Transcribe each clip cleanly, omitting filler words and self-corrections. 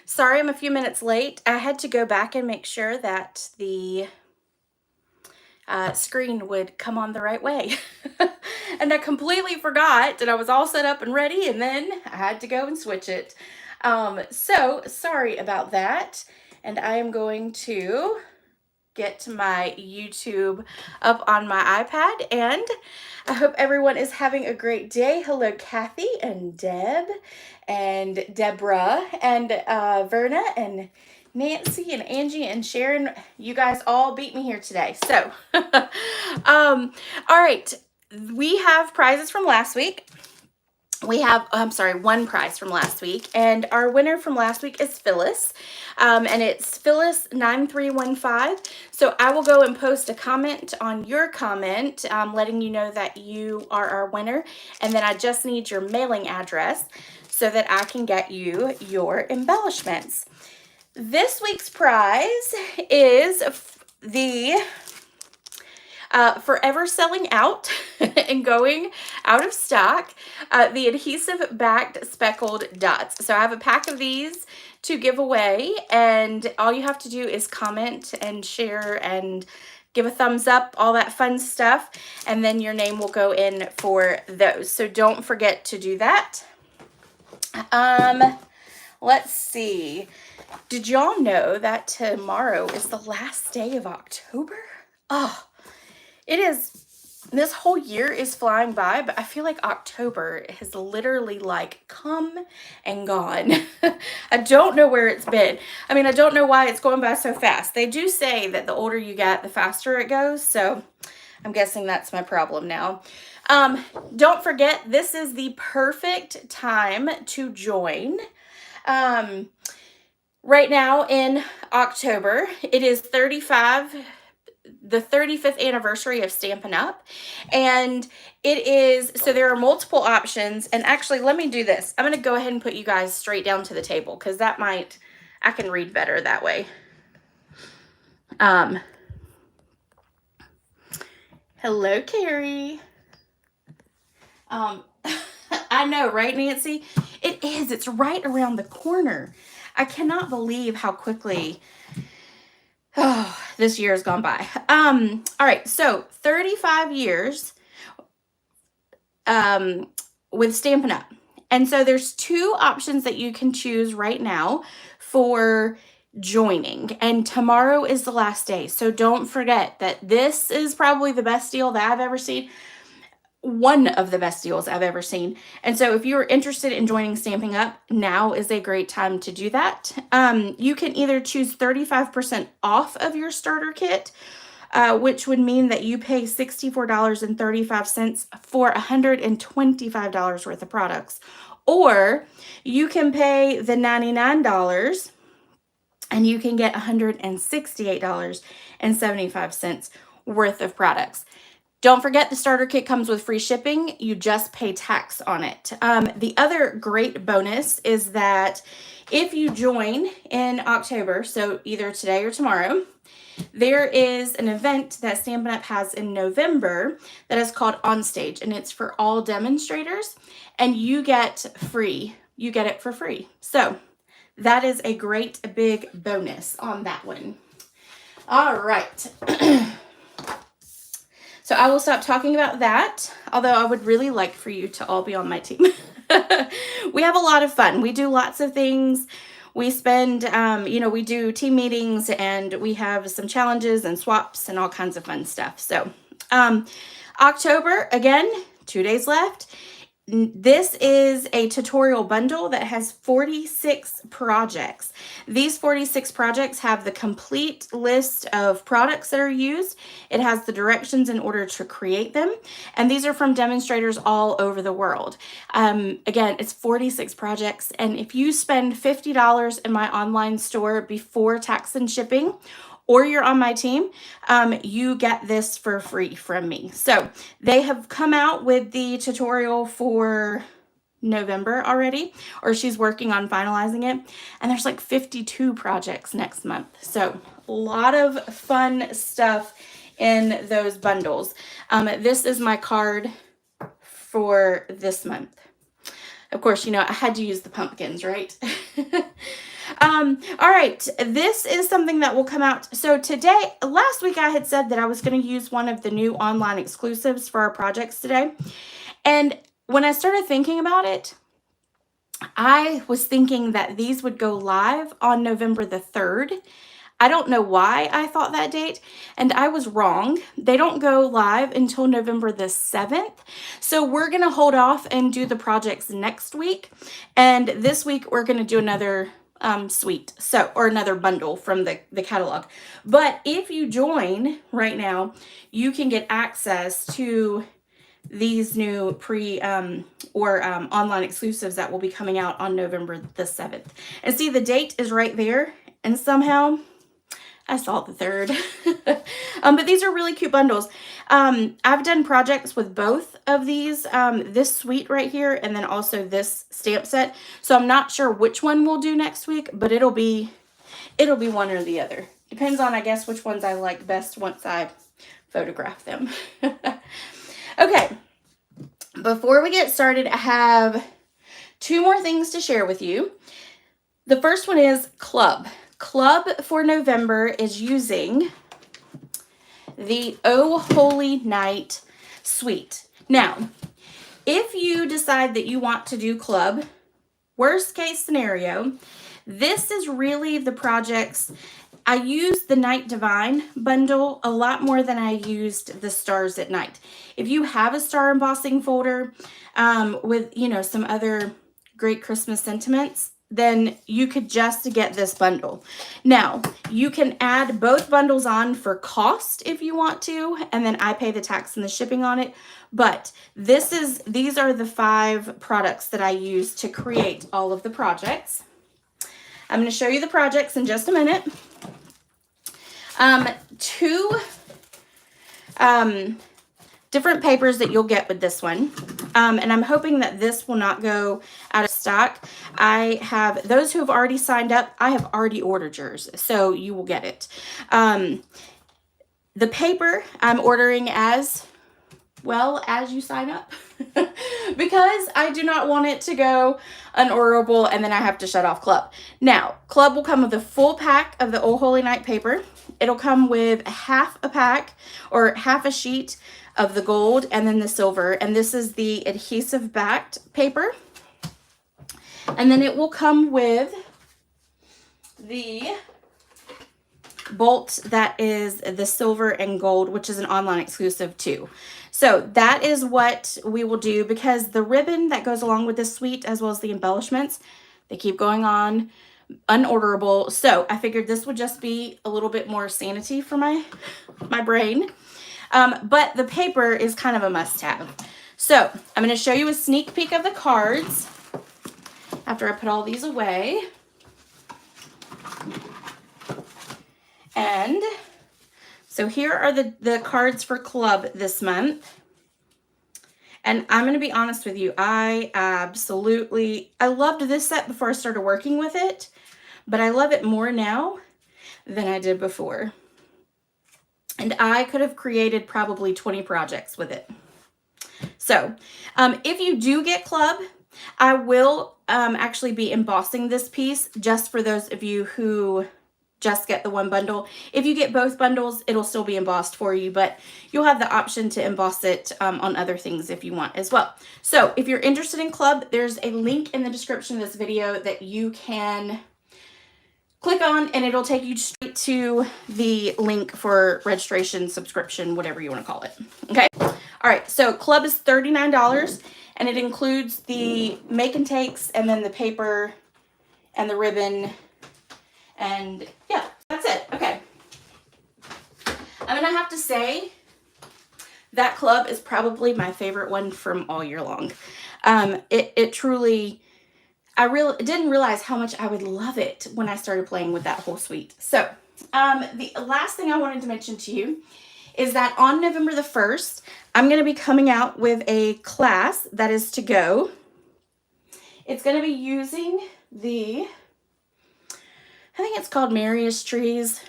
Sorry I'm a few minutes late. I had to go back and make sure that the screen would come on the right way. And I completely forgot, and I was all set up and ready, and then I had to go and switch it. So sorry about that. And I am going to get my YouTube up on my iPad, and I hope everyone is having a great day. Hello, Kathy and Deb and Deborah and Verna and Nancy and Angie and Sharon. You guys all beat me here today. So, all right, we have prizes from last week. We have, one prize from last week, and our winner from last week is Phyllis, and it's Phyllis 9315. So I will go and post a comment on your comment, letting you know that you are our winner, and then I just need your mailing address so that I can get you your embellishments. This week's prize is the forever selling out and going out of stock, the adhesive backed speckled dots. So I have a pack of these to give away, and all you have to do is comment and share and give a thumbs up, all that fun stuff, and then your name will go in for those. So don't forget to do that. Let's see. Did y'all know that tomorrow is the last day of October? Oh, it is. This whole year is flying by, but I feel like October has literally like come and gone. I don't know where it's been. I mean, I don't know why it's going by so fast. They do say that the older you get, the faster it goes. So I'm guessing that's my problem now. Don't forget, this is the perfect time to join. Right now in October, it is the 35th anniversary of Stampin' Up, and it is, so there are multiple options. And actually, let me do this. I'm going to go ahead and put you guys straight down to the table, because that might, I can read better that way. Hello, Carrie. I know, right, Nancy? It is. It's right around the corner. I cannot believe how quickly this year has gone by. All right, so 35 years with Stampin' Up. And so there's two options that you can choose right now for joining. And tomorrow is the last day. So don't forget that this is probably the best deal that I've ever seen. One of the best deals I've ever seen. And so if you're interested in joining Stampin' Up, now is a great time to do that. You can either choose 35% off of your starter kit, which would mean that you pay $64.35 for $125 worth of products. Or you can pay the $99 and you can get $168.75 worth of products. Don't forget, the starter kit comes with free shipping. You just pay tax on it. The other great bonus is that if you join in October, so either today or tomorrow, there is an event that Stampin' Up! Has in November that is called On Stage, and it's for all demonstrators, and you get it for free. So that is a great big bonus on that one. All right. So I will stop talking about that, although I would really like for you to all be on my team. We have a lot of fun. We do lots of things. We spend, we do team meetings, and we have some challenges and swaps and all kinds of fun stuff. So October, again, 2 days left. This is a tutorial bundle that has 46 projects. These 46 projects have the complete list of products that are used. It has the directions in order to create them. And these are from demonstrators all over the world. Again, it's 46 projects. And if you spend $50 in my online store before tax and shipping, or you're on my team, you get this for free from me. So they have come out with the tutorial for November already, or she's working on finalizing it. And there's like 52 projects next month. So a lot of fun stuff in those bundles. This is my card for this month. Of course, I had to use the pumpkins, right? All right, this is something that will come out. So today, last week I had said that I was going to use one of the new online exclusives for our projects today. And when I started thinking about it, I was thinking that these would go live on November the 3rd. I don't know why I thought that date, and I was wrong. They don't go live until November the 7th. So we're going to hold off and do the projects next week. And this week we're going to do another suite, or another bundle from the catalog. But if you join right now, you can get access to these new online exclusives that will be coming out on November the 7th. And see, the date is right there, and somehow I saw the 3rd. But these are really cute bundles. I've done projects with both of these, this suite right here, and then also this stamp set. So I'm not sure which one we'll do next week, but it'll be one or the other. Depends on, I guess, which ones I like best once I photograph them. Okay, before we get started, I have 2 more things to share with you. The first one is Club. Club for November is using the Oh Holy Night suite. Now, if you decide that you want to do Club, worst case scenario, this is really the projects. I used the Night Divine bundle a lot more than I used the Stars at Night. If you have a star embossing folder with, some other great Christmas sentiments, then you could just get this bundle. Now, you can add both bundles on for cost if you want to, and then I pay the tax and the shipping on it. But these are the 5 products that I use to create all of the projects. I'm going to show you the projects in just a minute. 2 different papers that you'll get with this one. And I'm hoping that this will not go out of stock. I have those who have already signed up. I have already ordered yours, so you will get it. The paper I'm ordering as well as you sign up because I do not want it to go unorderable and then I have to shut off Club. Now, Club will come with a full pack of the Oh Holy Night paper. It'll come with half a pack or half a sheet of the gold and then the silver. And this is the adhesive backed paper. And then it will come with the bolt that is the silver and gold, which is an online exclusive too. So that is what we will do, because the ribbon that goes along with this suite, as well as the embellishments, they keep going on unorderable. So I figured this would just be a little bit more sanity for my brain. But the paper is kind of a must-have. So I'm going to show you a sneak peek of the cards after I put all these away. And so here are the cards for Club this month. And I'm going to be honest with you, I loved this set before I started working with it, but I love it more now than I did before. And I could have created probably 20 projects with it. So if you do get Club, I will actually be embossing this piece just for those of you who just get the one bundle. If you get both bundles, it'll still be embossed for you, but you'll have the option to emboss it on other things if you want as well. So if you're interested in Club, there's a link in the description of this video that you can click on, and it'll take you straight to the link for registration, subscription, whatever you want to call it. Okay. All right. So Club is $39, and it includes the make and takes, and then the paper and the ribbon. And yeah, that's it. Okay. I'm going to have to say that Club is probably my favorite one from all year long. It truly, I didn't realize how much I would love it when I started playing with that whole suite. So the last thing I wanted to mention to you is that on November the 1st, I'm going to be coming out with a class that is to go. It's going to be using I think it's called Marius Trees.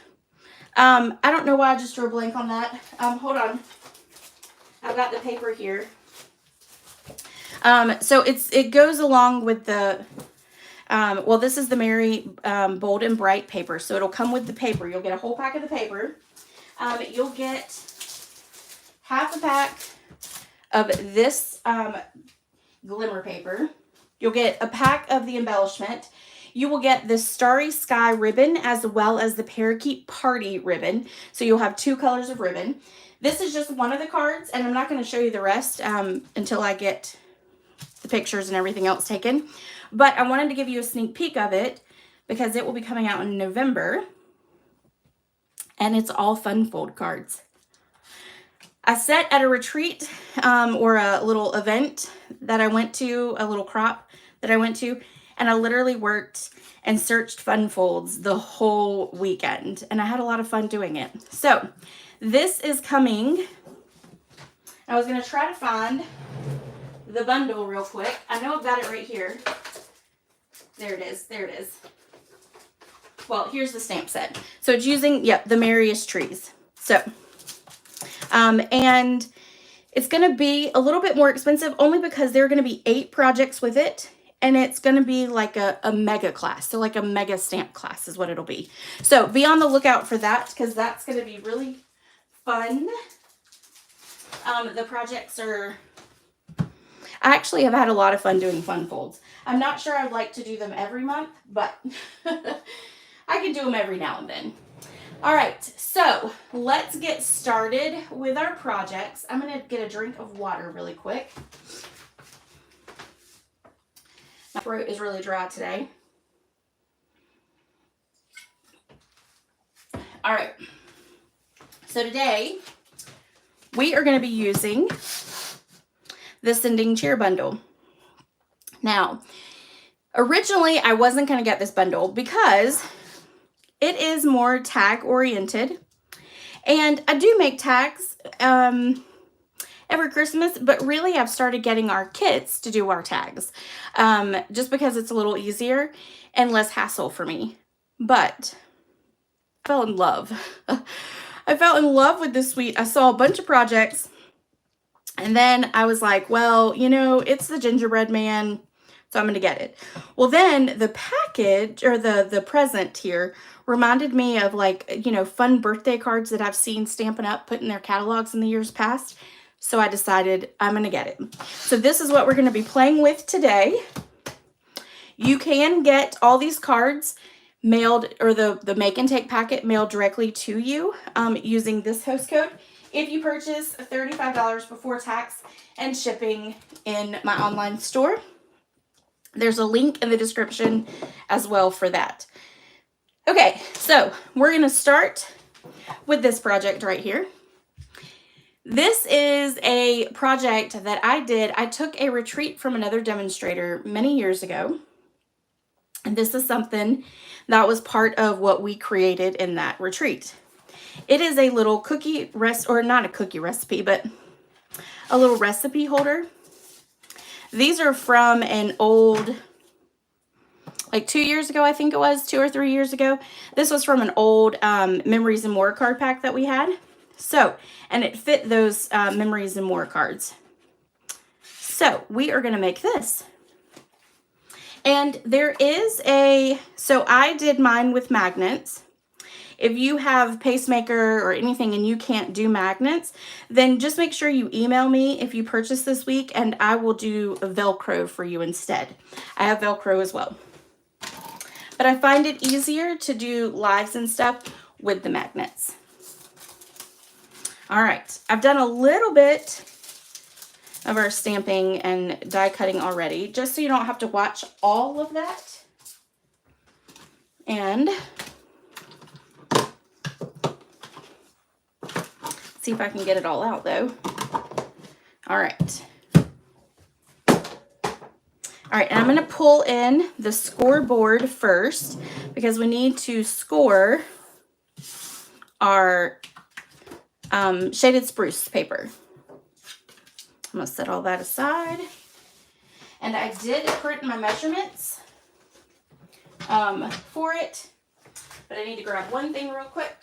I don't know why I just drew a blank on that. Hold on. I've got the paper here. So it goes along with the Well, this is the Mary Bold and Bright paper. So it'll come with the paper. You'll get a whole pack of the paper. You'll get half a pack of this glimmer paper. You'll get a pack of the embellishment. You will get the Starry Sky ribbon as well as the Parakeet Party ribbon. So you'll have 2 colors of ribbon. This is just one of the cards, and I'm not going to show you the rest until I get the pictures and everything else taken. But I wanted to give you a sneak peek of it because it will be coming out in November. And it's all fun fold cards. I sat at a retreat or a little event that I went to, a little crop that I went to, and I literally worked and searched fun folds the whole weekend, and I had a lot of fun doing it. So this is coming. I was going to try to find the bundle real quick. I know I've got it right here. There it is. There it is. Well, here's the stamp set. So it's using, the merriest trees. So, and it's going to be a little bit more expensive only because there are going to be 8 projects with it. And it's going to be like a mega class. So like a mega stamp class is what it'll be. So be on the lookout for that because that's going to be really fun. The projects are, I actually have had a lot of fun doing fun folds. I'm not sure I'd like to do them every month, but I can do them every now and then. All right, so let's get started with our projects. I'm going to get a drink of water really quick. My throat is really dry today. All right, so today we are going to be using the Sending Cheer bundle. Now, originally I wasn't going to get this bundle because it is more tag oriented, and I do make tags every Christmas, but really I've started getting our kits to do our tags just because it's a little easier and less hassle for me. But I fell in love. I fell in love with this suite. I saw a bunch of projects, and then I was like, well, you know, it's the gingerbread man, so I'm going to get it. Well, then the package or the present here reminded me of, like, you know, fun birthday cards that I've seen Stampin' Up! Put in their catalogs in the years past. So I decided I'm going to get it. So this is what we're going to be playing with today. You can get all these cards mailed, or the make and take packet mailed directly to you using this host code if you purchase $35 before tax and shipping in my online store. There's a link in the description as well for that. Okay, so we're going to start with this project right here. This is a project that I did. I took a retreat from another demonstrator many years ago. And this is something that was part of what we created in that retreat. It is a little cookie or not a cookie recipe, but a little recipe holder. These are from an old, like 2 years ago, I think it was, 2 or 3 years ago. This was from an old Memories and More card pack that we had. So, and it fit those Memories and More cards. So we are going to make this. And there is so I did mine with magnets. If you have Pacemaker or anything and you can't do magnets, then just make sure you email me if you purchase this week, and I will do a Velcro for you instead. I have Velcro as well. But I find it easier to do lives and stuff with the magnets. All right, I've done a little bit of our stamping and die cutting already, just so you don't have to watch all of that. And see if I can get it all out though. All right. All right, and I'm going to pull in the scoreboard first because we need to score our shaded spruce paper. I'm going to set all that aside. And I did print my measurements for it, but I need to grab one thing real quick.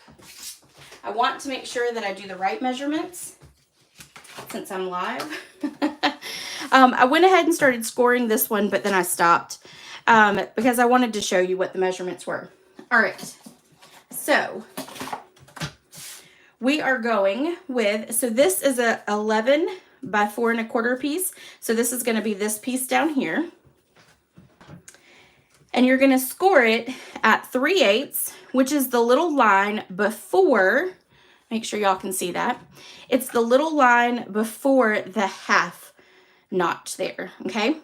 I want to make sure that I do the right measurements since I'm live. I went ahead and started scoring this one, but then I stopped because I wanted to show you what the measurements were. All right, so we are going with, so this is a 11 by 4 1/4 piece. So this is going to be this piece down here. And you're going to score it at 3/8, which is the little line before, make sure y'all can see that. It's the little line before the half notch there, okay?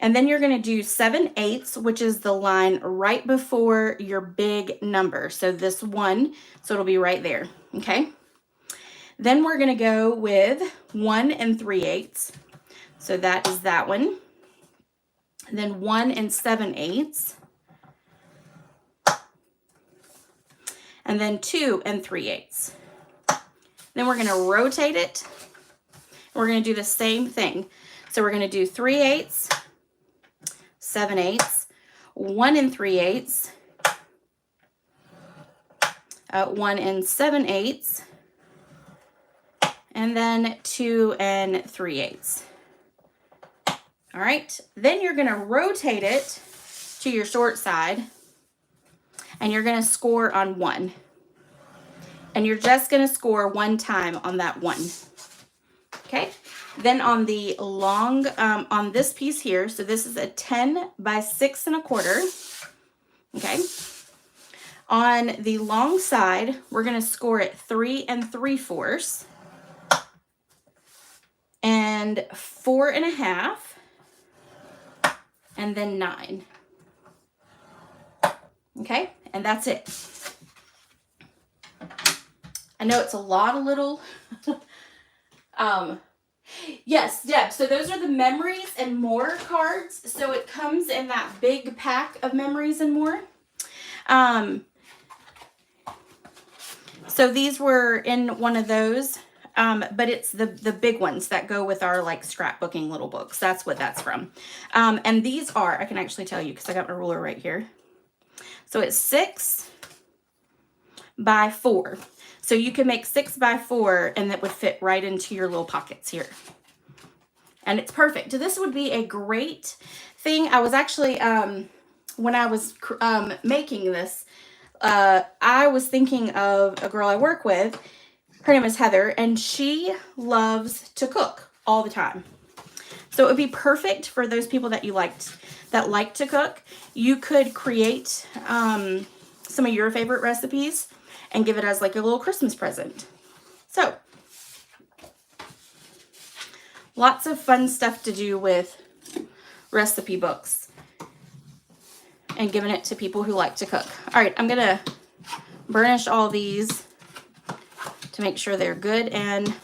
And then you're going to do 7/8, which is the line right before your big number. So this 1, so it'll be right there, okay? Then we're going to go with 1 3/8. So that is that one. Then 1 7/8. And then 2 3/8. Then we're going to rotate it. We're going to do the same thing. So we're going to do 3/8, 7/8, 1 3/8, 1 7/8, and then 2 3/8. All right, then you're going to rotate it to your short side, and you're going to score on 1. And you're just going to score 1 time on that 1. Okay, then on the long, on this piece here, so this is a 10 by 6 1/4. Okay, on the long side, we're going to score it 3 3/4 and 4 1/2. And then 9. Okay, and that's it. I know it's a lot of little, yes, Deb, so those are the memories and more cards. So it comes in that big pack of memories and more. So these were in one of those. But it's the big ones that go with our like scrapbooking little books. That's what that's from. And these are, I can actually tell you because I got my ruler right here. So it's 6 by 4. So you can make 6 by 4 and that would fit right into your little pockets here. And it's perfect. So this would be a great thing. I was actually, when I was making this, I was thinking of a girl I work with. Her name is Heather, and she loves to cook all the time. So it would be perfect for those people that that like to cook. You could create some of your favorite recipes and give it as like a little Christmas present. So lots of fun stuff to do with recipe books and giving it to people who like to cook. All right, I'm going to burnish all these to make sure they're good and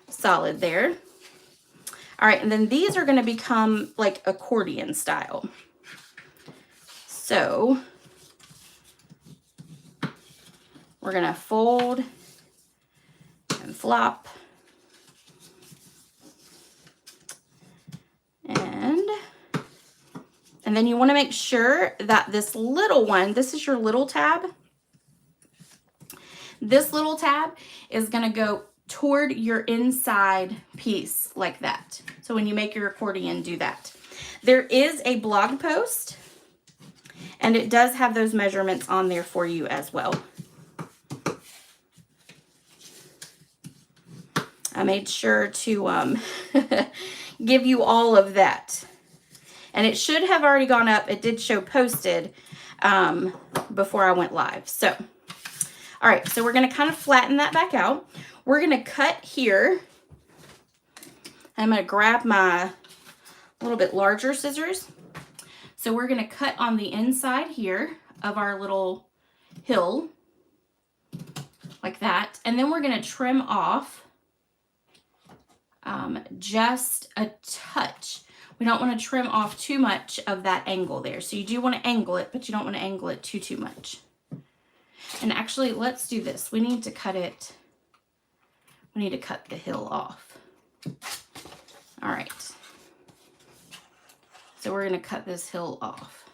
solid there. All right, and then these are going to become like accordion style. So we're going to fold and flop. And then you want to make sure that this little one, this is your little tab. This little tab is going to go toward your inside piece like that. So when you make your accordion, do that. There is a blog post, and it does have those measurements on there for you as well. I made sure to give you all of that. And it should have already gone up. It did show posted before I went live. So, all right, so we're going to kind of flatten that back out. We're going to cut here. I'm going to grab my little bit larger scissors. So we're going to cut on the inside here of our little hill like that. And then we're going to trim off just a touch. We don't want to trim off too much of that angle there. So you do want to angle it, but you don't want to angle it too much. And actually, let's do this. We need to cut it. We need to cut the hill off. All right. So we're going to cut this hill off.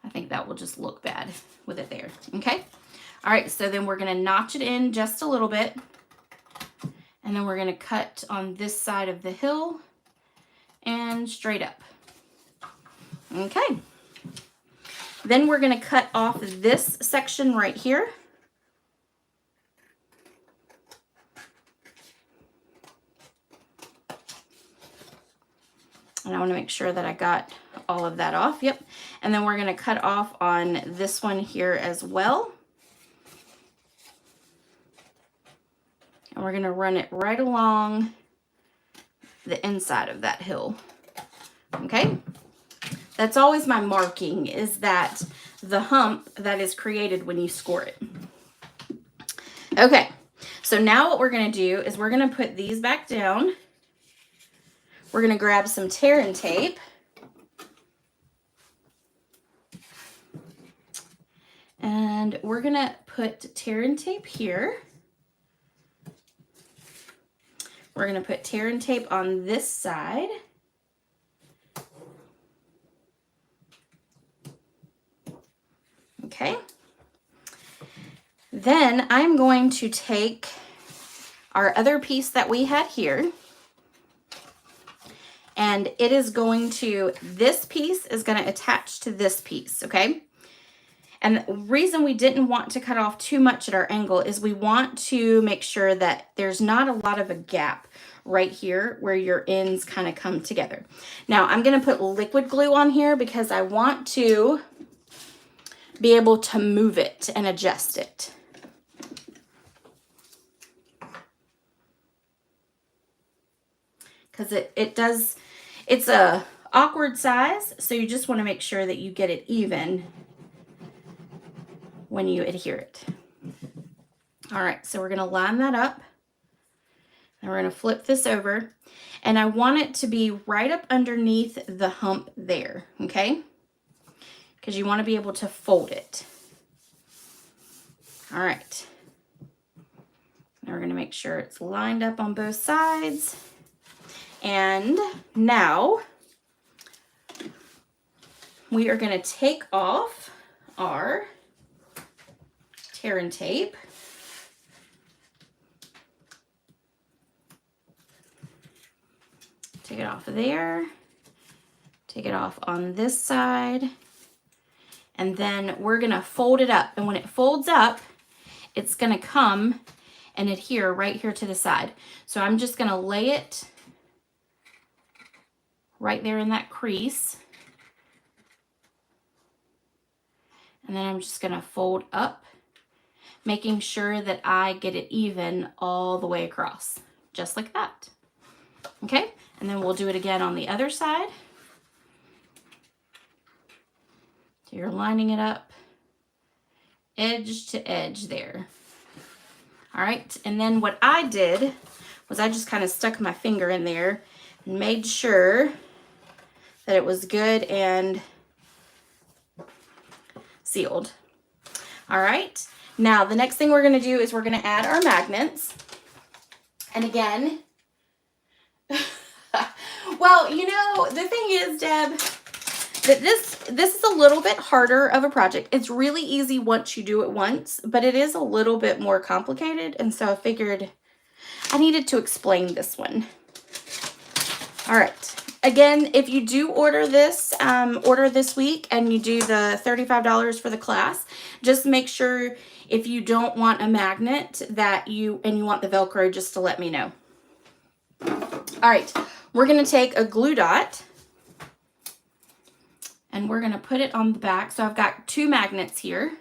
I think that will just look bad with it there. Okay. All right. So then we're going to notch it in just a little bit. And then we're going to cut on this side of the hill and straight up. Okay. Then we're going to cut off this section right here. And I want to make sure that I got all of that off. Yep. And then we're going to cut off on this one here as well. And we're going to run it right along the inside of that hill. Okay. That's always my marking, is that the hump that is created when you score it. Okay. So now what we're going to do is we're going to put these back down. We're going to grab some tear and tape. And we're going to put tear and tape here. We're going to put tear and tape on this side. Okay. Then I'm going to take our other piece that we had here, and it is going to, this piece is going to attach to this piece, okay? And the reason we didn't want to cut off too much at our angle is we want to make sure that there's not a lot of a gap right here where your ends kind of come together. Now I'm going to put liquid glue on here because I want to be able to move it and adjust it. Because it's a awkward size, so you just want to make sure that you get it even when you adhere it. All right, so we're going to line that up, and we're going to flip this over, and I want it to be right up underneath the hump there, okay? Because you want to be able to fold it. All right. Now we're going to make sure it's lined up on both sides. And now we are going to take off our tear and tape. Take it off of there. Take it off on this side. And then we're going to fold it up. And when it folds up, it's going to come and adhere right here to the side. So I'm just going to lay it right there in that crease. And then I'm just going to fold up, making sure that I get it even all the way across, just like that. Okay, and then we'll do it again on the other side. So you're lining it up, edge to edge there. All right, and then what I did was I just kind of stuck my finger in there and made sure that it was good and sealed. All right, now the next thing we're going to do is we're going to add our magnets. And again, well, you know, the thing is, Deb, that this is a little bit harder of a project. It's really easy once you do it once, but it is a little bit more complicated, and so I figured I needed to explain this one. All right. Again, if you do order this week and you do the $35 for the class, just make sure if you don't want a magnet and you want the Velcro, just to let me know. All right, we're going to take a glue dot and we're going to put it on the back. So I've got 2 magnets here,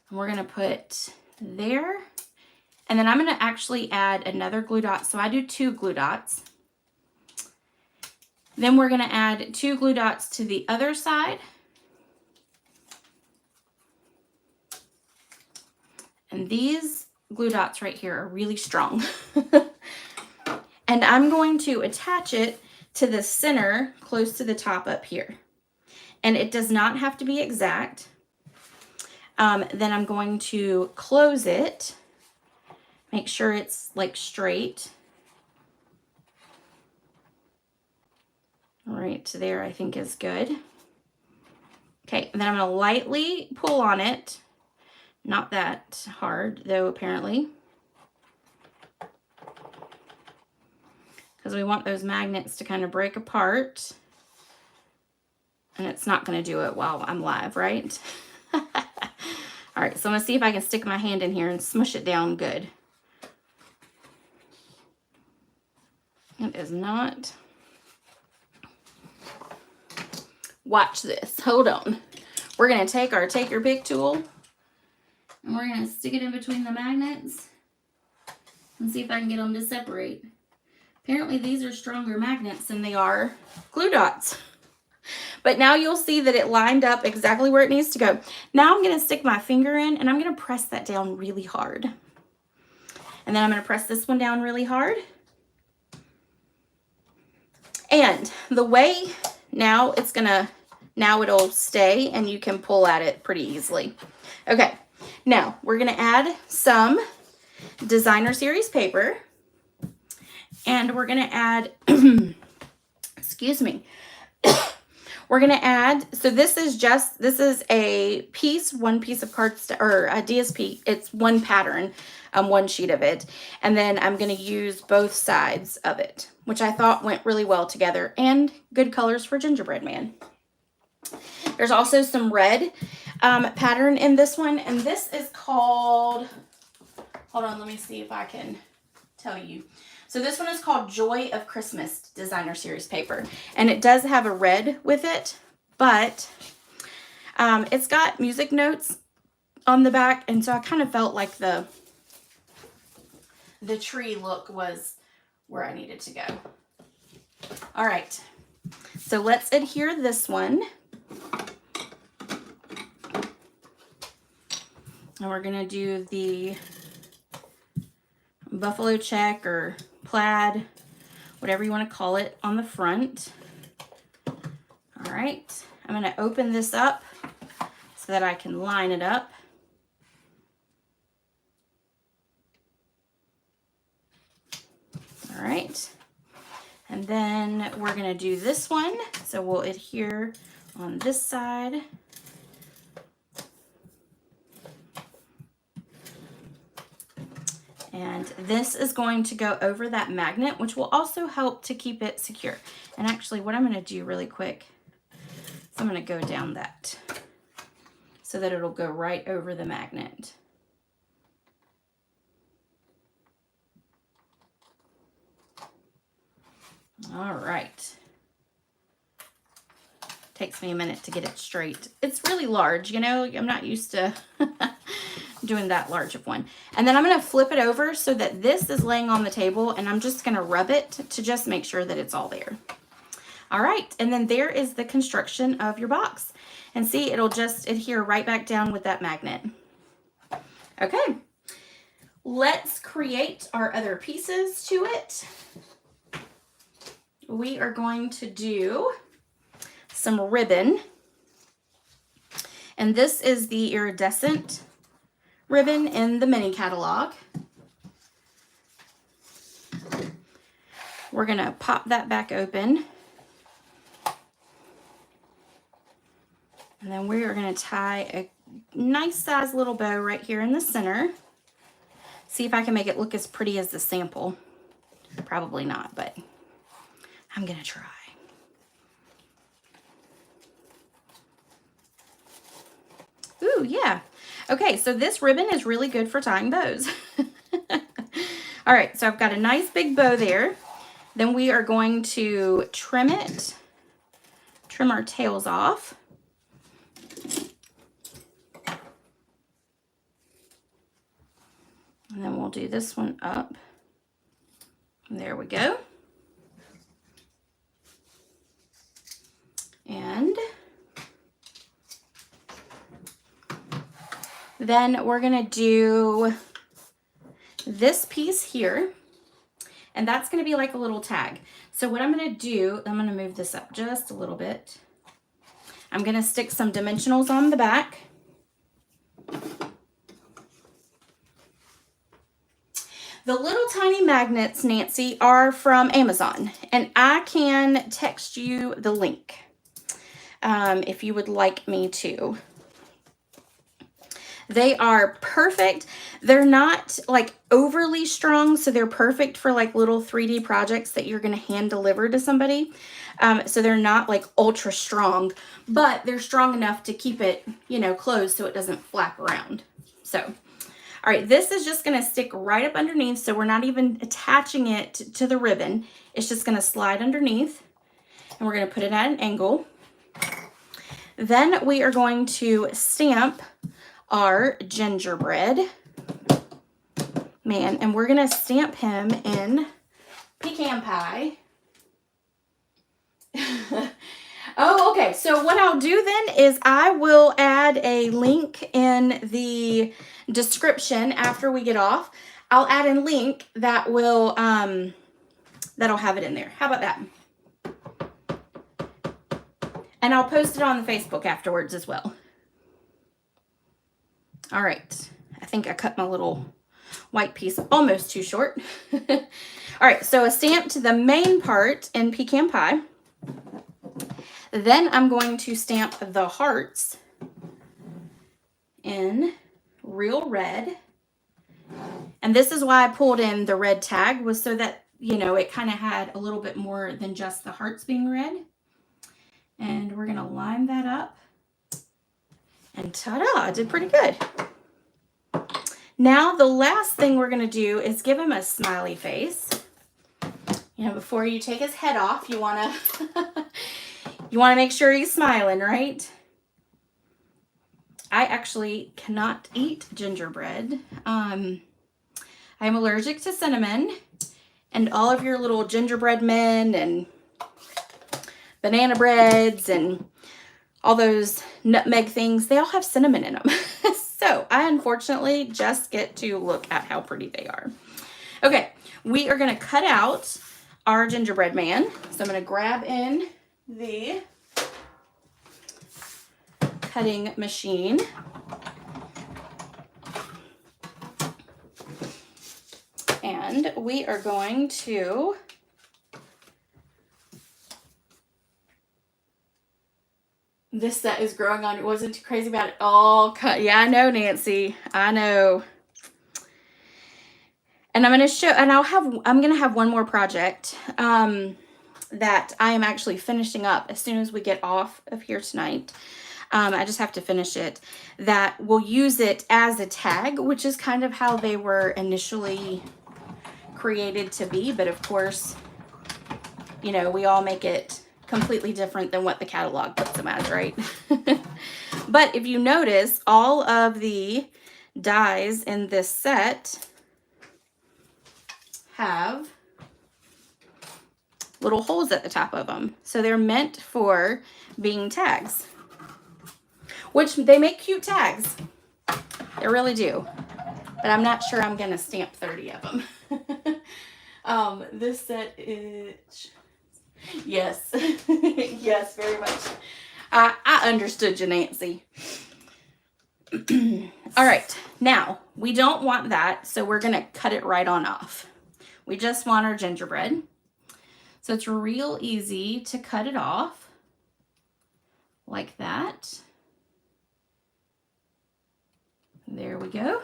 and we're going to put there, and then I'm going to actually add another glue dot. So I do 2 glue dots. Then we're going to add 2 glue dots to the other side. And these glue dots right here are really strong. And I'm going to attach it to the center close to the top up here. And it does not have to be exact. Then I'm going to close it. Make sure it's like straight. Right there, I think is good. Okay, and then I'm going to lightly pull on it. Not that hard, though, apparently. Because we want those magnets to kind of break apart. And it's not going to do it while I'm live, right? All right, so I'm going to see if I can stick my hand in here and smush it down good. It is not. Watch this. Hold on. We're going to take our take your pick tool and we're going to stick it in between the magnets and see if I can get them to separate. Apparently these are stronger magnets than they are glue dots. But now you'll see that it lined up exactly where it needs to go. Now I'm going to stick my finger in and I'm going to press that down really hard. And then I'm going to press this one down really hard. And the way now it'll stay and you can pull at it pretty easily. Okay, now we're going to add some designer series paper. And we're going to add, excuse me. We're going to add, so this is one piece of cardstock, or a DSP. It's one pattern, one sheet of it. And then I'm going to use both sides of it, which I thought went really well together, and good colors for gingerbread man. There's also some red pattern in this one, and this is called, hold on, let me see if I can tell you. So this one is called Joy of Christmas Designer Series Paper. And it does have a red with it, but it's got music notes on the back. And so I kind of felt like the tree look was where I needed to go. All right, so let's adhere this one. And we're gonna do the buffalo check or plaid, whatever you want to call it, on the front. All right, I'm going to open this up so that I can line it up. All right, and then we're going to do this one. So we'll adhere on this side. And this is going to go over that magnet, which will also help to keep it secure. And actually what I'm going to do really quick is I'm going to go down that so that it'll go right over the magnet. All right. Takes me a minute to get it straight. It's really large, you know, I'm not used to doing that large of one. And then I'm going to flip it over so that this is laying on the table, and I'm just going to rub it to just make sure that it's all there. All right, and then there is the construction of your box. And see, it'll just adhere right back down with that magnet. Okay, let's create our other pieces to it. We are going to do some ribbon. And this is the iridescent ribbon in the mini catalog. We're going to pop that back open. And then we are going to tie a nice size little bow right here in the center. See if I can make it look as pretty as the sample. Probably not, but I'm going to try. Ooh, yeah. Okay, so this ribbon is really good for tying bows. All right, so I've got a nice big bow there. Then we are going to trim it, trim our tails off. And then we'll do this one up. There we go. And then we're going to do this piece here, and that's going to be like a little tag. So what I'm going to do, I'm going to move this up just a little bit. I'm going to stick some dimensionals on the back. The little tiny magnets, Nancy, are from Amazon, and I can text you the link if you would like me to. They are perfect. They're not like overly strong, so they're perfect for like little 3D projects that you're going to hand deliver to somebody. So they're not like ultra strong, but they're strong enough to keep it, you know, closed so it doesn't flap around. So, all right, this is just gonna stick right up underneath, so we're not even attaching it to the ribbon. It's just gonna slide underneath, and we're gonna put it at an angle. Then we are going to stamp our gingerbread man, and we're gonna stamp him in pecan pie. Oh, okay. So what I'll do then is I will add a link in the description after we get off. I'll add a link that will that'll have it in there. How about that? And I'll post it on the Facebook afterwards as well. All right. I think I cut my little white piece almost too short. All right, so I stamped the main part in pecan pie. Then I'm going to stamp the hearts in real red. And this is why I pulled in the red tag, was so that, you know, it kind of had a little bit more than just the hearts being red. And we're going to line that up. And ta-da, I did pretty good. Now the last thing we're going to do is give him a smiley face. You know, before you take his head off, you want to make sure he's smiling, right? I actually cannot eat gingerbread. I'm allergic to cinnamon, and all of your little gingerbread men and banana breads and all those nutmeg things, they all have cinnamon in them. So I unfortunately just get to look at how pretty they are. Okay, we are going to cut out our gingerbread man. So I'm going to grab in the cutting machine. And we are going to this set is growing on. It wasn't too crazy about it. All cut. Yeah, I know, Nancy. I know. And I'm going to show, and I'm going to have one more project that I am actually finishing up as soon as we get off of here tonight. I just have to finish it. That will use it as a tag, which is kind of how they were initially created to be. But of course, you know, we all make it completely different than what the catalog puts them as, right? But if you notice, all of the dies in this set have little holes at the top of them. So they're meant for being tags, which they make cute tags. They really do. But I'm not sure I'm going to stamp 30 of them. This set is... Yes. Yes, very much. I understood you, Nancy. All right. Now, we don't want that, so we're going to cut it right on off. We just want our gingerbread. So it's real easy to cut it off like that. There we go.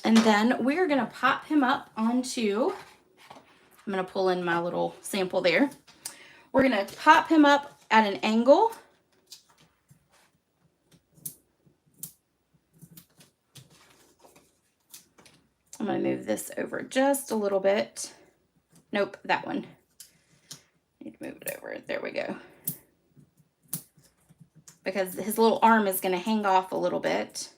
And then we're going to pop him up onto, I'm going to pull in my little sample there. We're going to pop him up at an angle. I'm going to move this over just a little bit. Nope, that one. Need to move it over. There we go. Because his little arm is going to hang off a little bit.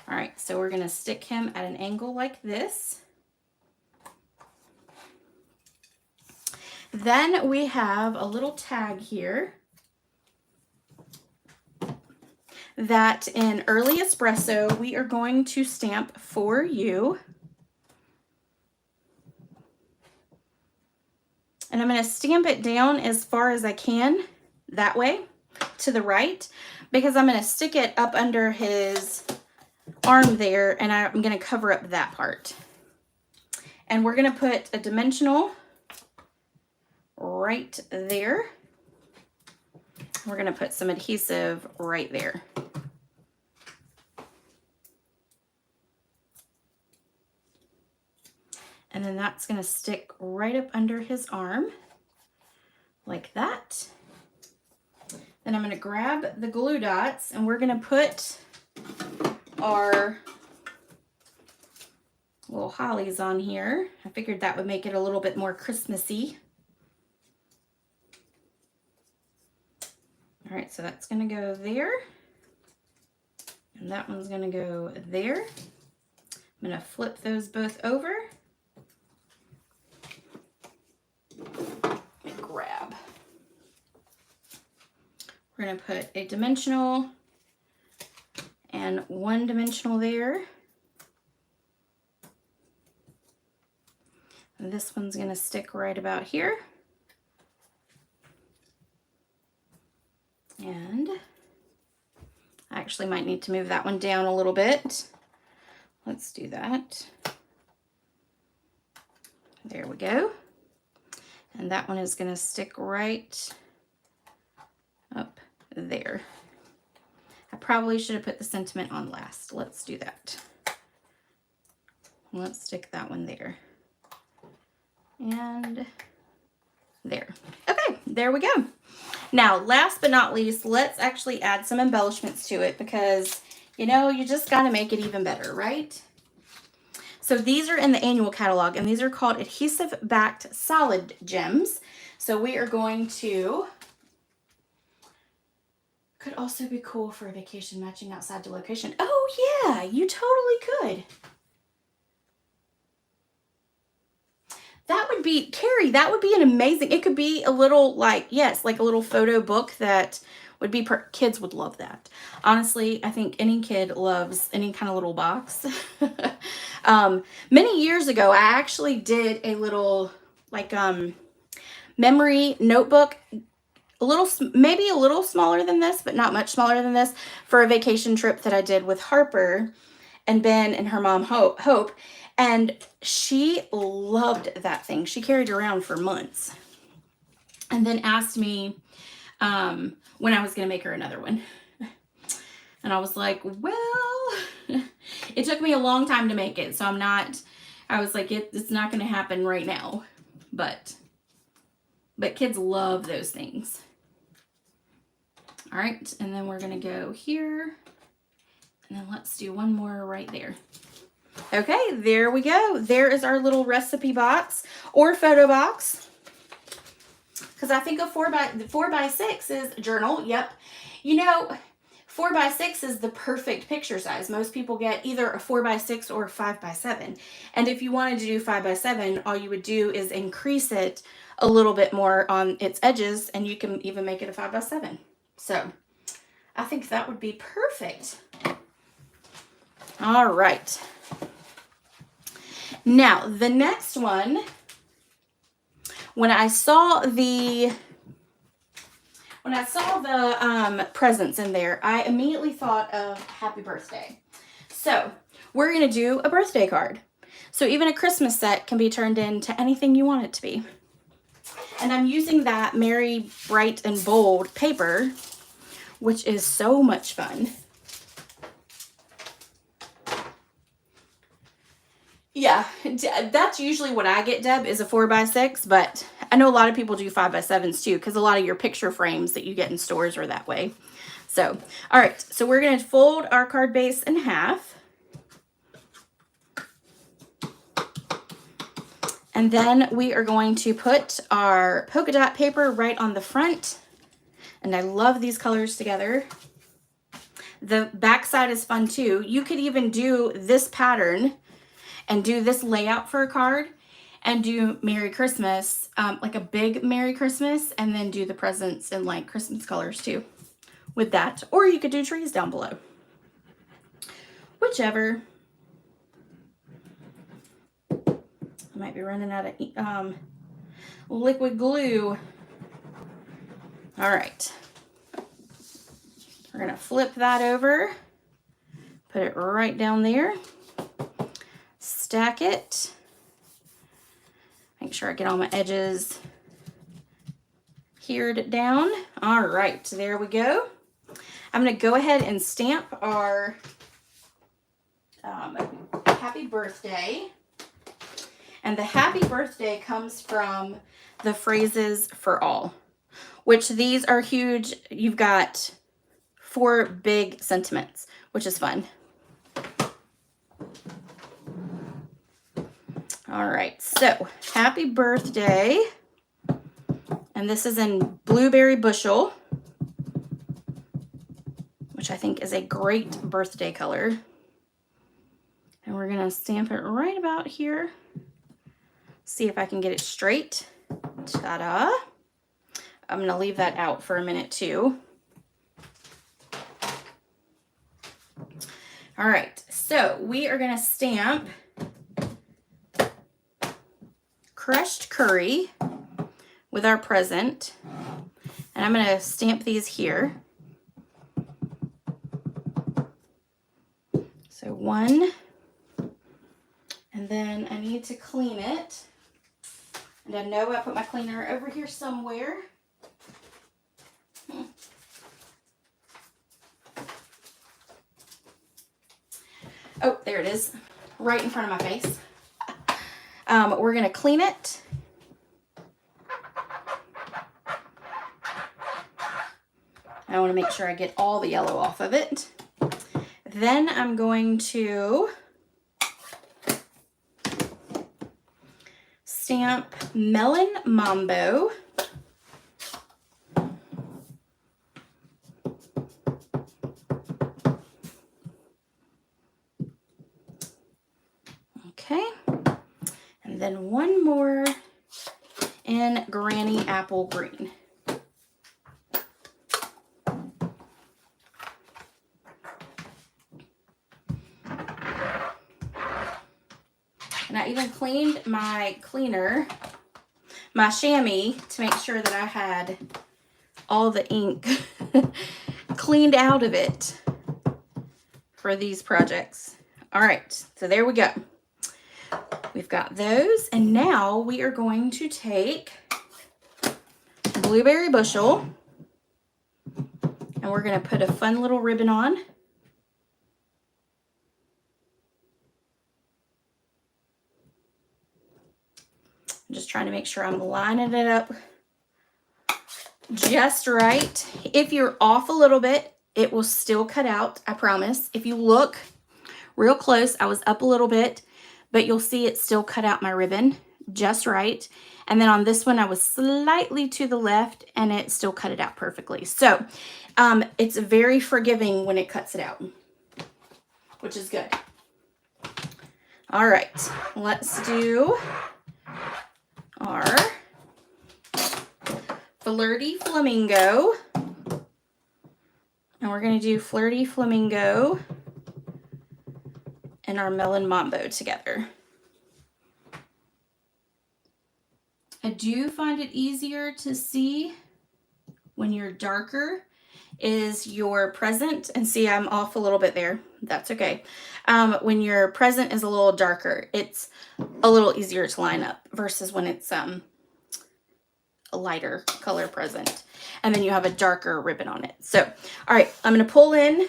All right, so we're going to stick him at an angle like this. Then we have a little tag here that in Early Espresso we are going to stamp for you. And I'm going to stamp it down as far as I can that way to the right, because I'm going to stick it up under his arm there, and I'm going to cover up that part. And we're going to put a dimensional right there. We're going to put some adhesive right there. And then that's going to stick right up under his arm like that. Then I'm going to grab the glue dots and we're going to put our little hollies on here. I figured that would make it a little bit more Christmassy. All right, so that's going to go there. And that one's going to go there. I'm going to flip those both over. Let me grab. We're going to put a dimensional and one dimensional there. And this one's going to stick right about here. And I actually might need to move that one down a little bit. Let's do that. There we go. And that one is going to stick right up there. I probably should have put the sentiment on last. Let's do that. Let's stick that one there. And there. Okay, there we go. Now, last but not least, let's actually add some embellishments to it because, you know, you just got to make it even better, right? So these are in the annual catalog, and these are called adhesive-backed solid gems. So we are going to, could also be cool for a vacation matching outside the location. Oh yeah, you totally could. That would be, Carrie, that would be an amazing, it could be a little like, yes, like a little photo book that would be, kids would love that. Honestly, I think any kid loves any kind of little box. Many years ago, I actually did a little like memory notebook, a little, maybe a little smaller than this, but not much smaller than this, for a vacation trip that I did with Harper and Ben and her mom, Hope. And she loved that thing. She carried it around for months. And then asked me when I was going to make her another one. And I was like, well, it took me a long time to make it. So I was like, it's not going to happen right now. But kids love those things. All right. And then we're going to go here. And then let's do one more right there. Okay, there we go. There is our little recipe box or photo box. Because I think a 4x6 is journal. Yep. You know, 4x6 is the perfect picture size. Most people get either a 4x6 or a 5x7. And if you wanted to do 5x7, all you would do is increase it a little bit more on its edges, and you can even make it a 5x7. So I think that would be perfect. All right. Now, the next one, when I saw the presents in there, I immediately thought of happy birthday. So we're going to do a birthday card. So even a Christmas set can be turned into anything you want it to be. And I'm using that Merry Bright and Bold paper, which is so much fun. Yeah, that's usually what I get, Deb, is a 4x6, but I know a lot of people do 5x7s too, because a lot of your picture frames that you get in stores are that way. So, all right, so we're going to fold our card base in half. And then we are going to put our polka dot paper right on the front. And I love these colors together. The back side is fun too. You could even do this pattern and do this layout for a card and do Merry Christmas, like a big Merry Christmas, and then do the presents in like Christmas colors too with that. Or you could do trees down below. Whichever. I might be running out of liquid glue. All right. We're gonna flip that over, put it right down there. Stack it. Make sure I get all my edges hered down. All right, there we go. I'm going to go ahead and stamp our happy birthday. And the happy birthday comes from the Phrases for All, which these are huge. You've got 4 big sentiments, which is fun. All right, so happy birthday. And this is in Blueberry Bushel, which I think is a great birthday color. And we're gonna stamp it right about here. See if I can get it straight. Ta-da. I'm gonna leave that out for a minute too. All right, so we are gonna stamp crushed curry with our present. And I'm gonna stamp these here. So 1, and then I need to clean it. And I know I put my cleaner over here somewhere. Oh, there it is, right in front of my face. We're gonna clean it. I wanna make sure I get all the yellow off of it. Then I'm going to stamp Melon Mambo. Okay, and then one more in Granny Apple Green. And I even cleaned my cleaner, my chamois, to make sure that I had all the ink cleaned out of it for these projects. All right, so there we go. We've got those, and now we are going to take Blueberry Bushel, and we're going to put a fun little ribbon on. I'm just trying to make sure I'm lining it up just right. If you're off a little bit, it will still cut out, I promise. If you look real close, I was up a little bit, but you'll see it still cut out my ribbon just right. And then on this one, I was slightly to the left and it still cut it out perfectly. So it's very forgiving when it cuts it out, which is good. All right, let's do our Flirty Flamingo. And we're going to do Flirty Flamingo and our Melon Mambo together. I do find it easier to see when you're darker is your present. And see, I'm off a little bit there. That's okay. When your present is a little darker, it's a little easier to line up versus when it's a lighter color present. And then you have a darker ribbon on it. So, all right, I'm going to pull in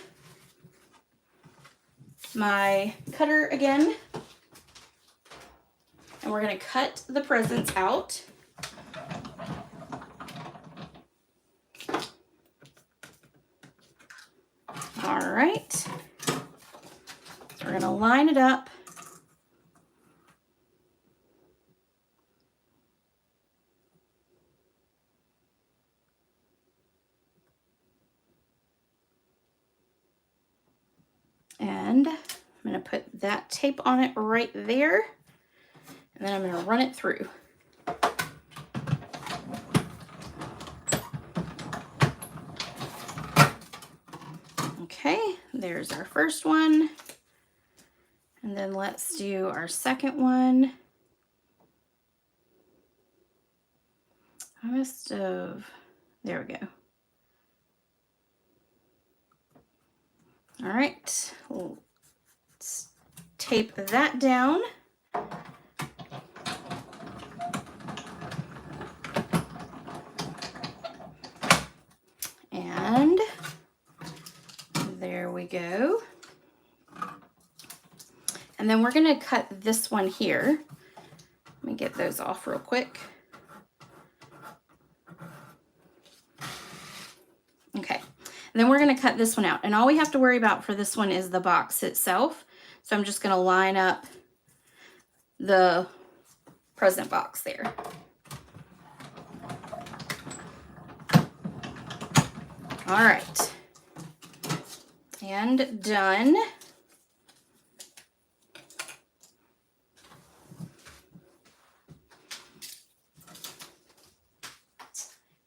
my cutter again. And we're going to cut the presents out. All right. So we're going to line it up. And I'm going to put that tape on it right there. And then I'm going to run it through. Okay, there's our first one. And then let's do our second one. I must have, there we go. All right, let's tape that down. And there we go. And then we're going to cut this one here Let me get those off real quick. Okay, and then we're going to cut this one out. And all we have to worry about for this one is the box itself. So I'm just going to line up the present box there. All right, and done.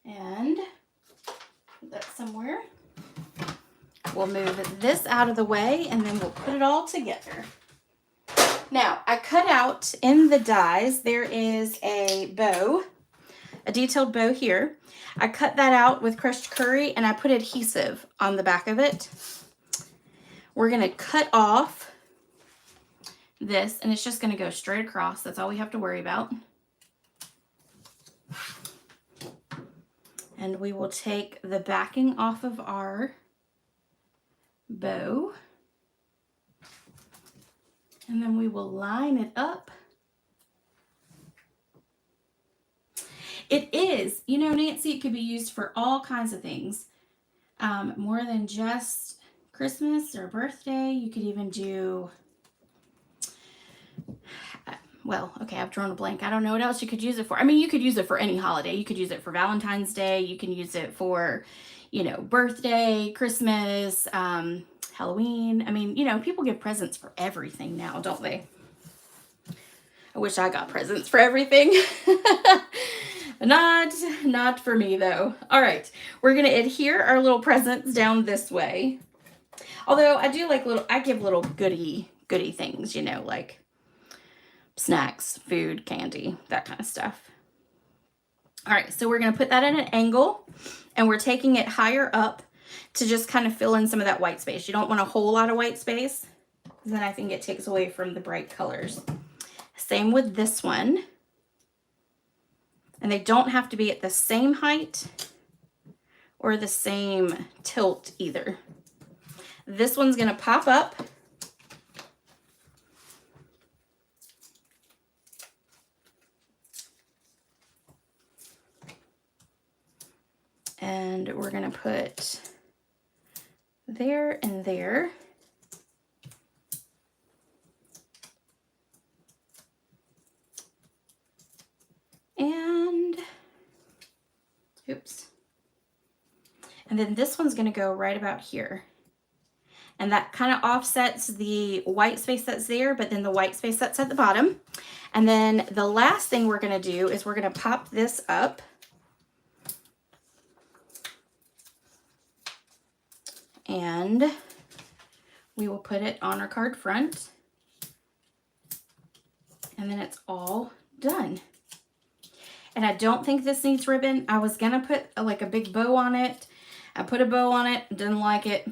And put that somewhere. We'll move this out of the way and then we'll put it all together. Now, I cut out in the dies, there is a bow, a detailed bow here. I cut that out with crushed curry and I put adhesive on the back of it. We're going to cut off this and it's just going to go straight across. That's all we have to worry about. And we will take the backing off of our bow. And then we will line it up. It is, you know, Nancy, it could be used for all kinds of things. More than just Christmas or birthday. You could even do, well, okay, I've drawn a blank. I don't know what else you could use it for. I mean, you could use it for any holiday. You could use it for Valentine's Day. You can use it for, you know, birthday, Christmas, Halloween. I mean, you know, people give presents for everything now, don't they? I wish I got presents for everything. Not for me though. All right, we're gonna adhere our little presents down this way. Although I do like I give little goody things, you know, like snacks, food, candy, that kind of stuff. All right, so we're gonna put that at an angle and we're taking it higher up to just kind of fill in some of that white space. You don't want a whole lot of white space, because then I think it takes away from the bright colors. Same with this one. And they don't have to be at the same height or the same tilt either. This one's gonna pop up. And we're gonna put there and there. And, oops. And then this one's gonna go right about here. And that kind of offsets the white space that's there, but then the white space that's at the bottom. And then the last thing we're gonna do is we're gonna pop this up. And we will put it on our card front. And then it's all done. And I don't think this needs ribbon. I was gonna put like a big bow on it. I put a bow on it, didn't like it.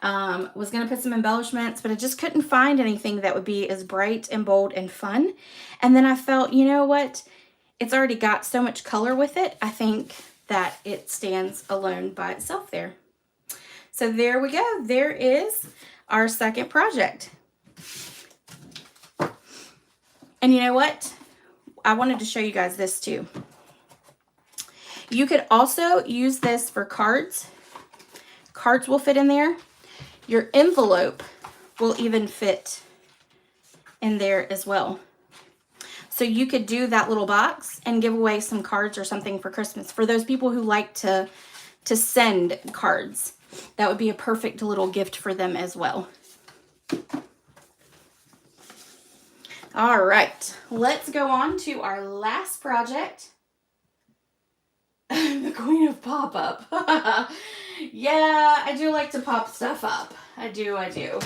Was gonna put some embellishments, but I just couldn't find anything that would be as bright and bold and fun. And then I felt, you know what? It's already got so much color with it. I think that it stands alone by itself there. So there we go. There is our second project. And you know what? I wanted to show you guys this too. You could also use this for cards. Cards will fit in there. Your envelope will even fit in there as well. So you could do that little box and give away some cards or something for Christmas. For those people who like to send cards, that would be a perfect little gift for them as well. All right, let's go on to our last project. The Queen of Pop-Up. Yeah, I do like to pop stuff up. I do. I do.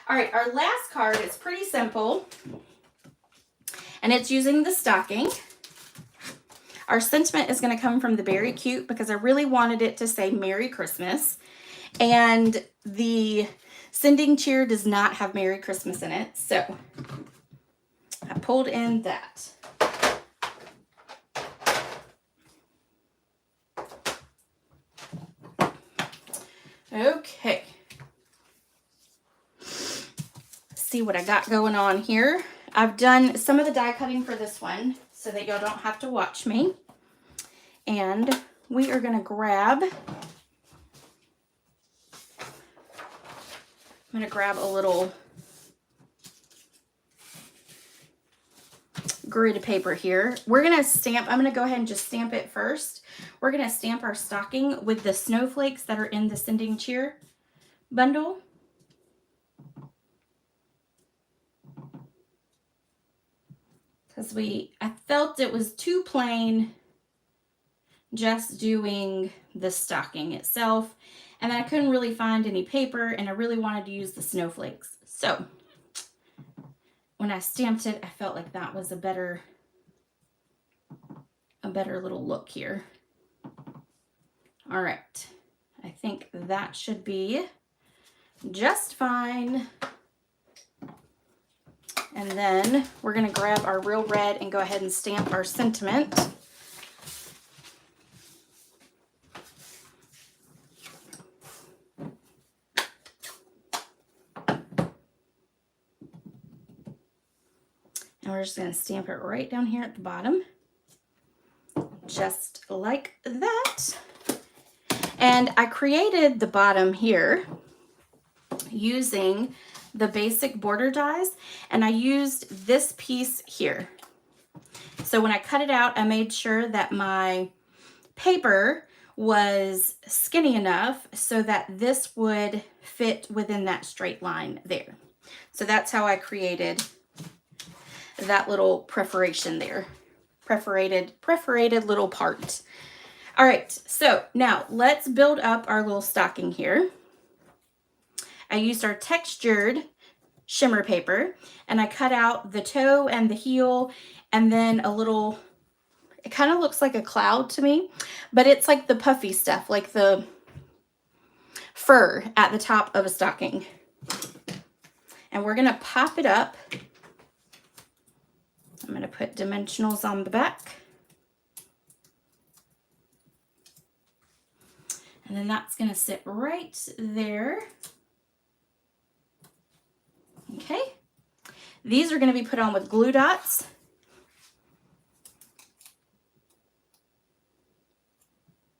All right, our last card is pretty simple. And it's using the stocking. Our sentiment is going to come from the Berry Cute because I really wanted it to say Merry Christmas. And the sending cheer does not have Merry Christmas in it. So I pulled in that. Okay. see what I got going on here. I've done some of the die cutting for this one so that y'all don't have to watch me. And we are going to grab, a little grid paper here. We're going to stamp, I'm going to go ahead and just stamp it first. We're going to stamp our stocking with the snowflakes that are in the Sending Cheer bundle. Because I felt it was too plain just doing the stocking itself, and then I couldn't really find any paper, and I really wanted to use the snowflakes. So when I stamped it, I felt like that was a better little look here. All right, I think that should be just fine. And then we're going to grab our real red and go ahead and stamp our sentiment. And we're just going to stamp it right down here at the bottom, just like that. And I created the bottom here using the basic border dies, and I used this piece here. So when I cut it out, I made sure that my paper was skinny enough so that this would fit within that straight line there. So that's how I created that little perforation there. Perforated little part. All right, so now let's build up our little stocking here. I used our textured shimmer paper, and I cut out the toe and the heel, and then a little, it kind of looks like a cloud to me, but it's like the puffy stuff, like the fur at the top of a stocking. And we're gonna pop it up. I'm gonna put dimensionals on the back. And then that's gonna sit right there. Okay, these are going to be put on with glue dots.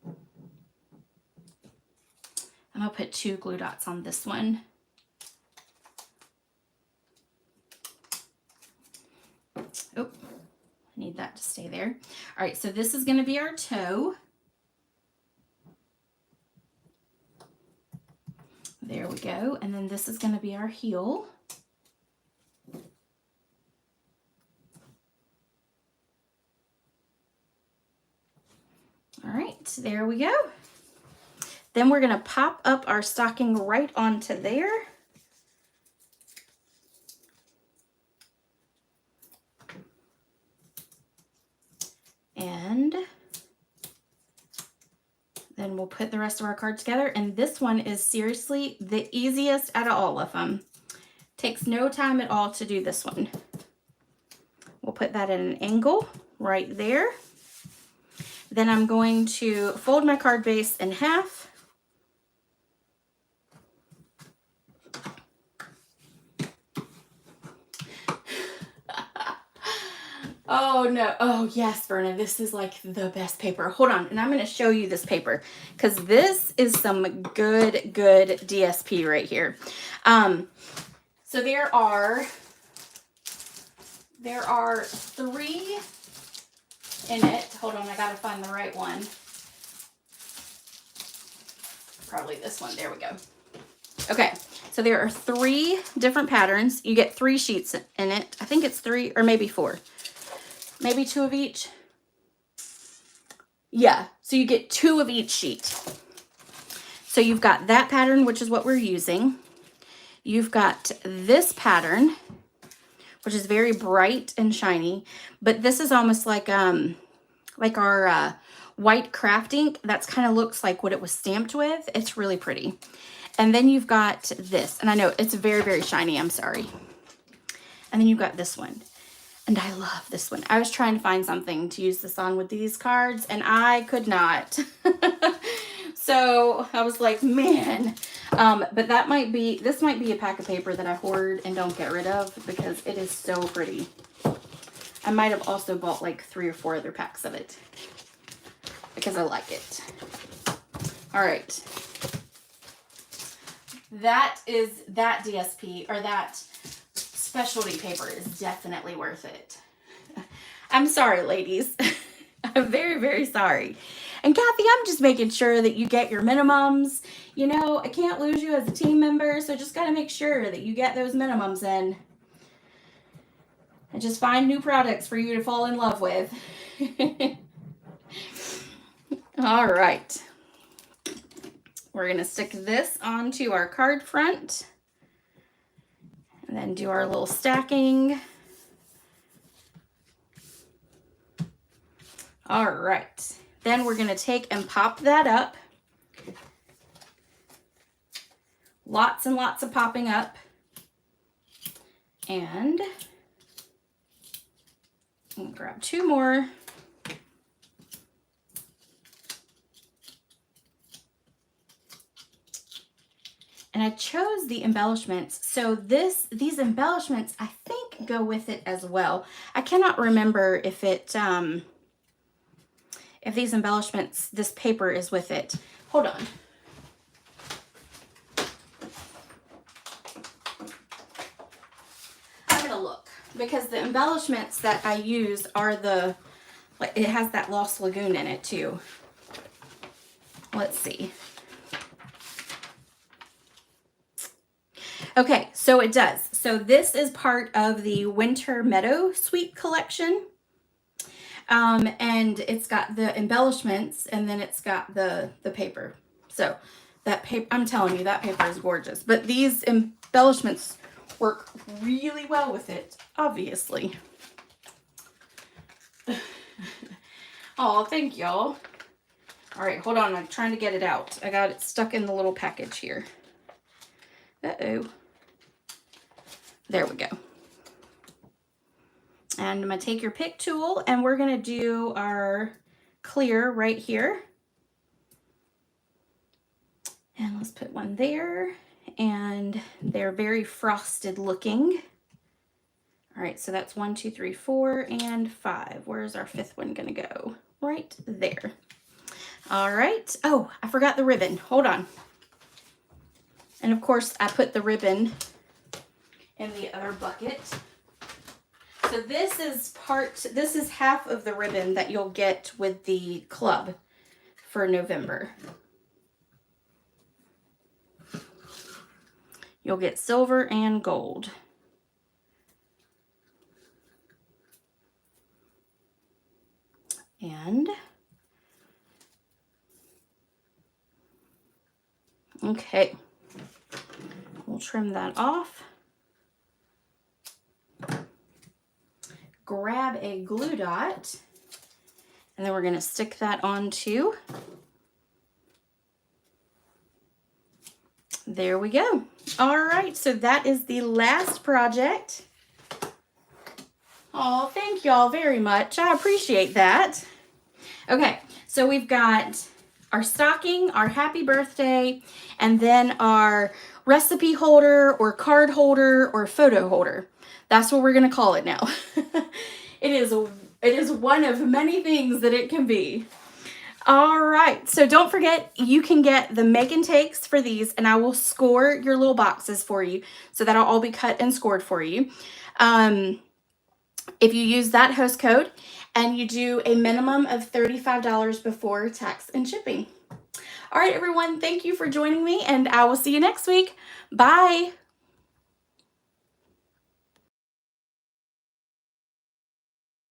I'm going to put 2 glue dots on this one. Oh, I need that to stay there. All right, so this is going to be our toe. There we go. And then this is going to be our heel. All right, there we go. Then we're going to pop up our stocking right onto there. And then we'll put the rest of our card together. And this one is seriously the easiest out of all of them. Takes no time at all to do this one. We'll put that at an angle right there. Then I'm going to fold my card base in half. Oh no, oh yes, Verna, this is like the best paper. Hold on, and I'm gonna show you this paper because this is some good DSP right here. So there are 3 in it. Hold on, I gotta find the right one. Probably this one, there we go. Okay, so there are 3 different patterns. You get 3 sheets in it. I think it's 3 or maybe 4. Maybe 2 of each. Yeah, so you get 2 of each sheet. So you've got that pattern, which is what we're using. You've got this pattern, which is very bright and shiny, but this is almost like our white craft ink. That's kind of looks like what it was stamped with. It's really pretty. And then you've got this, and I know it's very shiny, I'm sorry. And then you've got this one. And I love this one. I was trying to find something to use this on with these cards, and I could not. So I was like, man, but this might be a pack of paper that I hoard and don't get rid of because it is so pretty. I might have also bought like 3 or 4 other packs of it because I like it. All right. That DSP, or that specialty paper, is definitely worth it. I'm sorry, ladies. I'm very, very sorry. And Kathy, I'm just making sure that you get your minimums. You know, I can't lose you as a team member, so just got to make sure that you get those minimums in. And just find new products for you to fall in love with. All right. We're going to stick this onto our card front. And then do our little stacking. All right. Then we're going to take and pop that up. Lots and lots of popping up. And I'll grab 2 more. And I chose the embellishments. So these embellishments, I think, go with it as well. I cannot remember if these embellishments, this paper is with it. Hold on. I'm gonna look because the embellishments that I use are it has that Lost Lagoon in it too. Let's see. Okay, so it does. So this is part of the Winter Meadow Suite collection. And it's got the embellishments, and then it's got the paper. So that paper, I'm telling you, that paper is gorgeous. But these embellishments work really well with it, obviously. Oh, thank y'all. All right, hold on. I'm trying to get it out. I got it stuck in the little package here. Uh-oh. There we go. And I'm going to take your pick tool, and we're going to do our clear right here. And let's put one there. And they're very frosted looking. All right, so that's 1, 2, 3, 4, and 5. Where's our 5th one going to go? Right there. All right. Oh, I forgot the ribbon. Hold on. And of course, I put the ribbon in the other bucket. So this is half of the ribbon that you'll get with the club for November. You'll get silver and gold. And okay, we'll trim that off. Grab a glue dot, and then we're going to stick that on too. There we go. All right, so that is the last project. Oh, thank y'all very much. I appreciate that. Okay, so we've got our stocking, our happy birthday, and then our recipe holder or card holder or photo holder. That's what we're going to call it now. It is one of many things that it can be. All right, so don't forget, you can get the make and takes for these, and I will score your little boxes for you. So that'll all be cut and scored for you. If you use that host code and you do a minimum of $35 before tax and shipping. All right, everyone, thank you for joining me, and I will see you next week. Bye.